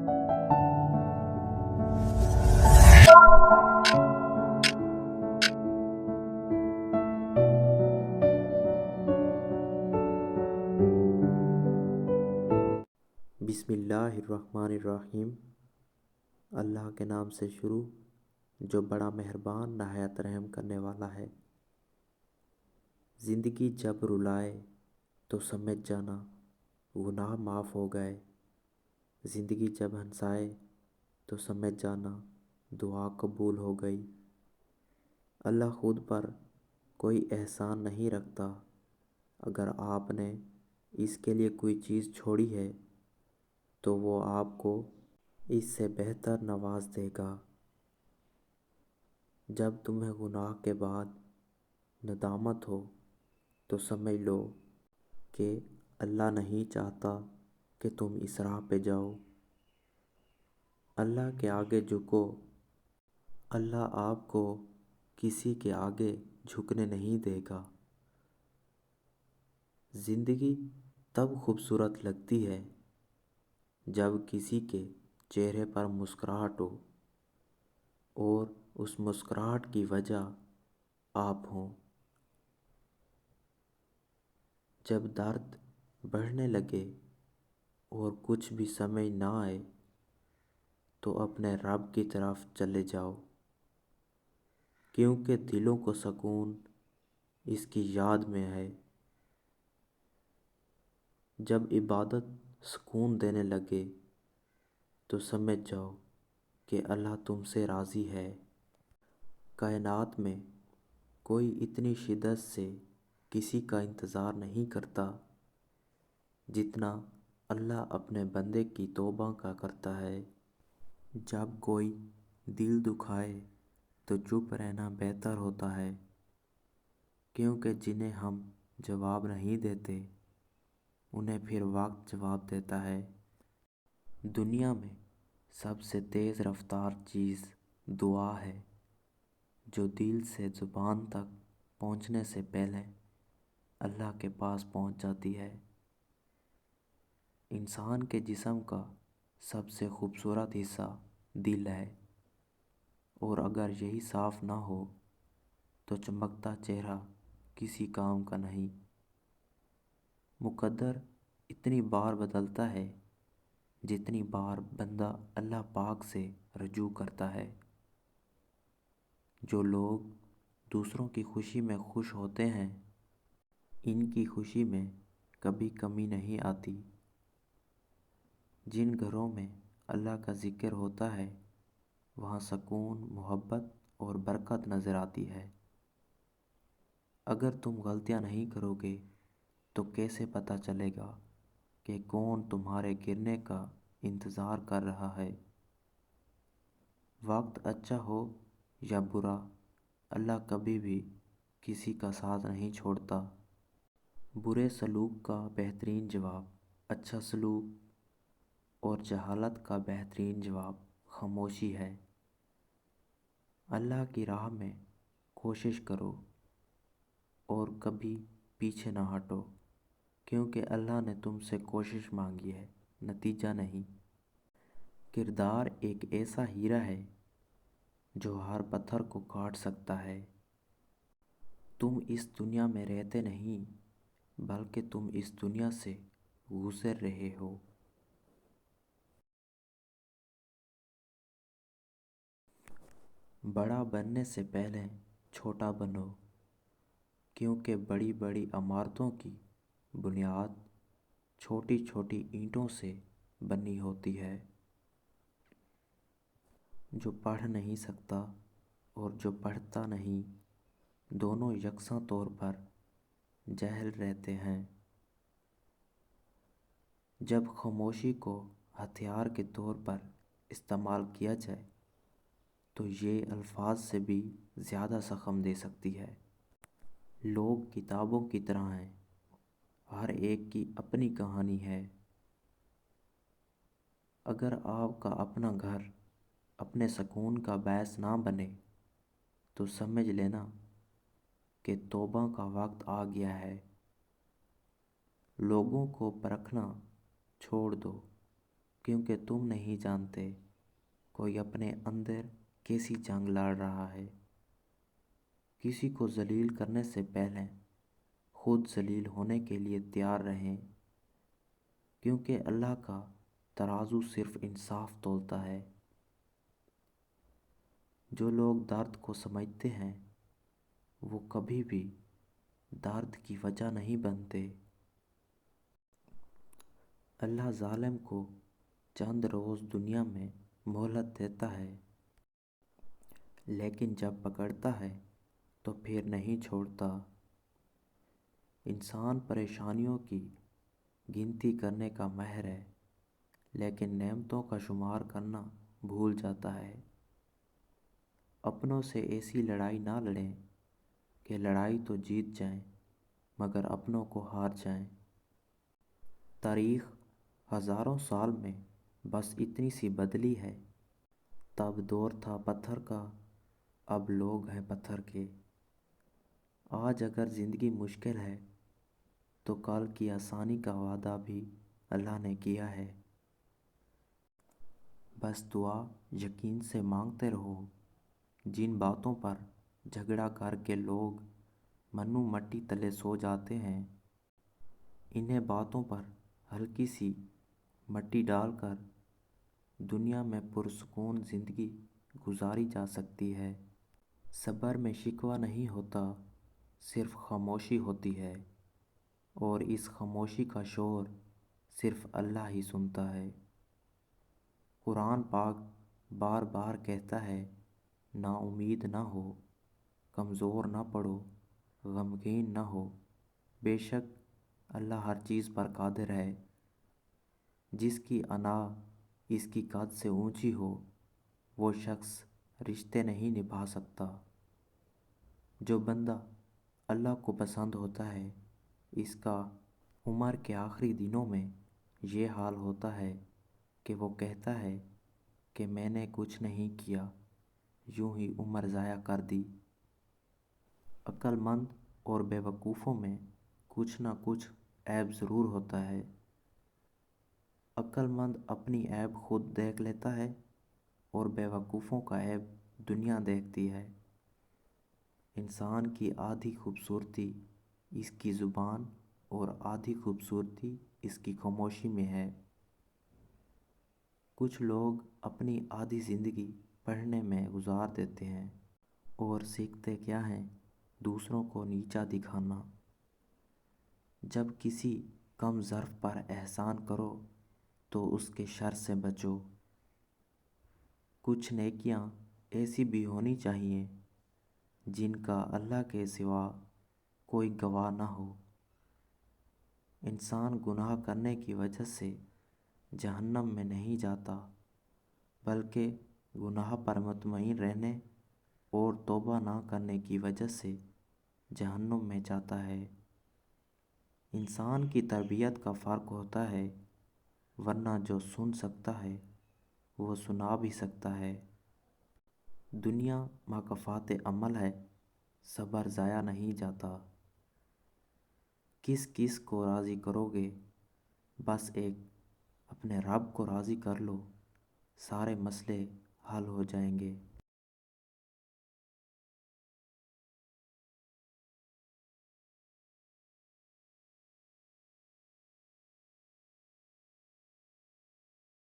بسم اللہ الرحمن الرحیم۔ اللہ کے نام سے شروع جو بڑا مہربان نہایت رحم کرنے والا ہے۔ زندگی جب رلائے تو سمجھ جانا گناہ معاف ہو گئے، زندگی جب ہنسائے تو سمجھ جانا دعا قبول ہو گئی۔ اللہ خود پر کوئی احسان نہیں رکھتا، اگر آپ نے اس کے لیے کوئی چیز چھوڑی ہے تو وہ آپ کو اس سے بہتر نواز دے گا۔ جب تمہیں گناہ کے بعد ندامت ہو تو سمجھ لو کہ اللہ نہیں چاہتا کہ تم اس راہ پہ جاؤ۔ اللہ کے آگے جھکو، اللہ آپ کو کسی کے آگے جھکنے نہیں دے گا۔ زندگی تب خوبصورت لگتی ہے جب کسی کے چہرے پر مسکراہٹ ہو اور اس مسکراہٹ کی وجہ آپ ہوں۔ جب درد بڑھنے لگے اور کچھ بھی سمجھ نہ آئے تو اپنے رب کی طرف چلے جاؤ، کیونکہ دلوں کو سکون اس کی یاد میں ہے۔ جب عبادت سکون دینے لگے تو سمجھ جاؤ کہ اللہ تم سے راضی ہے۔ کائنات میں کوئی اتنی شدت سے کسی کا انتظار نہیں کرتا جتنا اللہ اپنے بندے کی توبہ کا کرتا ہے۔ جب کوئی دل دکھائے تو چپ رہنا بہتر ہوتا ہے، کیونکہ جنہیں ہم جواب نہیں دیتے انہیں پھر وقت جواب دیتا ہے۔ دنیا میں سب سے تیز رفتار چیز دعا ہے، جو دل سے زبان تک پہنچنے سے پہلے اللہ کے پاس پہنچ جاتی ہے۔ انسان کے جسم کا سب سے خوبصورت حصہ دل ہے، اور اگر یہی صاف نہ ہو تو چمکتا چہرہ کسی کام کا نہیں۔ مقدر اتنی بار بدلتا ہے جتنی بار بندہ اللہ پاک سے رجوع کرتا ہے۔ جو لوگ دوسروں کی خوشی میں خوش ہوتے ہیں ان کی خوشی میں کبھی کمی نہیں آتی۔ جن گھروں میں اللہ کا ذکر ہوتا ہے وہاں سکون، محبت اور برکت نظر آتی ہے۔ اگر تم غلطیاں نہیں کرو گے تو کیسے پتہ چلے گا کہ کون تمہارے گرنے کا انتظار کر رہا ہے؟ وقت اچھا ہو یا برا، اللہ کبھی بھی کسی کا ساتھ نہیں چھوڑتا۔ برے سلوک کا بہترین جواب اچھا سلوک، اور جہالت کا بہترین جواب خاموشی ہے۔ اللہ کی راہ میں کوشش کرو اور کبھی پیچھے نہ ہٹو، کیونکہ اللہ نے تم سے کوشش مانگی ہے، نتیجہ نہیں۔ کردار ایک ایسا ہیرا ہے جو ہر پتھر کو کاٹ سکتا ہے۔ تم اس دنیا میں رہتے نہیں بلکہ تم اس دنیا سے گزر رہے ہو۔ بڑا بننے سے پہلے چھوٹا بنو، کیونکہ بڑی بڑی عمارتوں کی بنیاد چھوٹی چھوٹی اینٹوں سے بنی ہوتی ہے۔ جو پڑھ نہیں سکتا اور جو پڑھتا نہیں، دونوں یکساں طور پر جاہل رہتے ہیں۔ جب خاموشی کو ہتھیار کے طور پر استعمال کیا جائے تو یہ الفاظ سے بھی زیادہ زخم دے سکتی ہے۔ لوگ کتابوں کی طرح ہیں، ہر ایک کی اپنی کہانی ہے۔ اگر آپ کا اپنا گھر اپنے سکون کا باعث نہ بنے تو سمجھ لینا کہ توبہ کا وقت آ گیا ہے۔ لوگوں کو پرکھنا چھوڑ دو، کیونکہ تم نہیں جانتے کوئی اپنے اندر کیسی جنگ لڑ رہا ہے۔ کسی کو ذلیل کرنے سے پہلے خود ذلیل ہونے کے لیے تیار رہیں، کیونکہ اللہ کا ترازو صرف انصاف تولتا ہے۔ جو لوگ درد کو سمجھتے ہیں وہ کبھی بھی درد کی وجہ نہیں بنتے۔ اللہ ظالم کو چند روز دنیا میں مہلت دیتا ہے، لیکن جب پکڑتا ہے تو پھر نہیں چھوڑتا۔ انسان پریشانیوں کی گنتی کرنے کا ماہر ہے، لیکن نعمتوں کا شمار کرنا بھول جاتا ہے۔ اپنوں سے ایسی لڑائی نہ لڑیں کہ لڑائی تو جیت جائیں مگر اپنوں کو ہار جائیں۔ تاریخ ہزاروں سال میں بس اتنی سی بدلی ہے، تب دور تھا پتھر کا، اب لوگ ہیں پتھر کے۔ آج اگر زندگی مشکل ہے تو کل کی آسانی کا وعدہ بھی اللہ نے کیا ہے۔ بس دعا یقین سے مانگتے رہو۔ جن باتوں پر جھگڑا کر کے لوگ منو مٹی تلے سو جاتے ہیں، انہیں باتوں پر ہلکی سی مٹی ڈال کر دنیا میں پرسکون زندگی گزاری جا سکتی ہے۔ صبر میں شکوہ نہیں ہوتا، صرف خاموشی ہوتی ہے، اور اس خاموشی کا شور صرف اللہ ہی سنتا ہے۔ قرآن پاک بار بار کہتا ہے، نا امید نہ ہو، کمزور نہ پڑو، غمگین نہ ہو، بے شک اللہ ہر چیز پر قادر ہے۔ جس کی انا اس کی قد سے اونچی ہو وہ شخص رشتے نہیں نبھا سکتا۔ جو بندہ اللہ کو پسند ہوتا ہے، اس کا عمر کے آخری دنوں میں یہ حال ہوتا ہے کہ وہ کہتا ہے کہ میں نے کچھ نہیں کیا، یوں ہی عمر ضائع کر دی۔ عقل مند اور بے وقوفوں میں کچھ نہ کچھ عیب ضرور ہوتا ہے۔ عقل مند اپنی عیب خود دیکھ لیتا ہے اور بے وقوفوں کا عیب دنیا دیکھتی ہے۔ انسان کی آدھی خوبصورتی اس کی زبان اور آدھی خوبصورتی اس کی خاموشی میں ہے۔ کچھ لوگ اپنی آدھی زندگی پڑھنے میں گزار دیتے ہیں اور سیکھتے کیا ہیں؟ دوسروں کو نیچا دکھانا۔ جب کسی کم ظرف پر احسان کرو تو اس کے شر سے بچو۔ کچھ نیکیاں ایسی بھی ہونی چاہیے جن کا اللہ کے سوا کوئی گواہ نہ ہو۔ انسان گناہ کرنے کی وجہ سے جہنم میں نہیں جاتا، بلکہ گناہ پر مطمئن رہنے اور توبہ نہ کرنے کی وجہ سے جہنم میں جاتا ہے۔ انسان کی تربیت کا فرق ہوتا ہے، ورنہ جو سن سکتا ہے وہ سنا بھی سکتا ہے۔ دنیا مکافات عمل ہے، صبر ضائع نہیں جاتا۔ کس کس کو راضی کرو گے؟ بس ایک اپنے رب کو راضی کر لو، سارے مسئلے حل ہو جائیں گے۔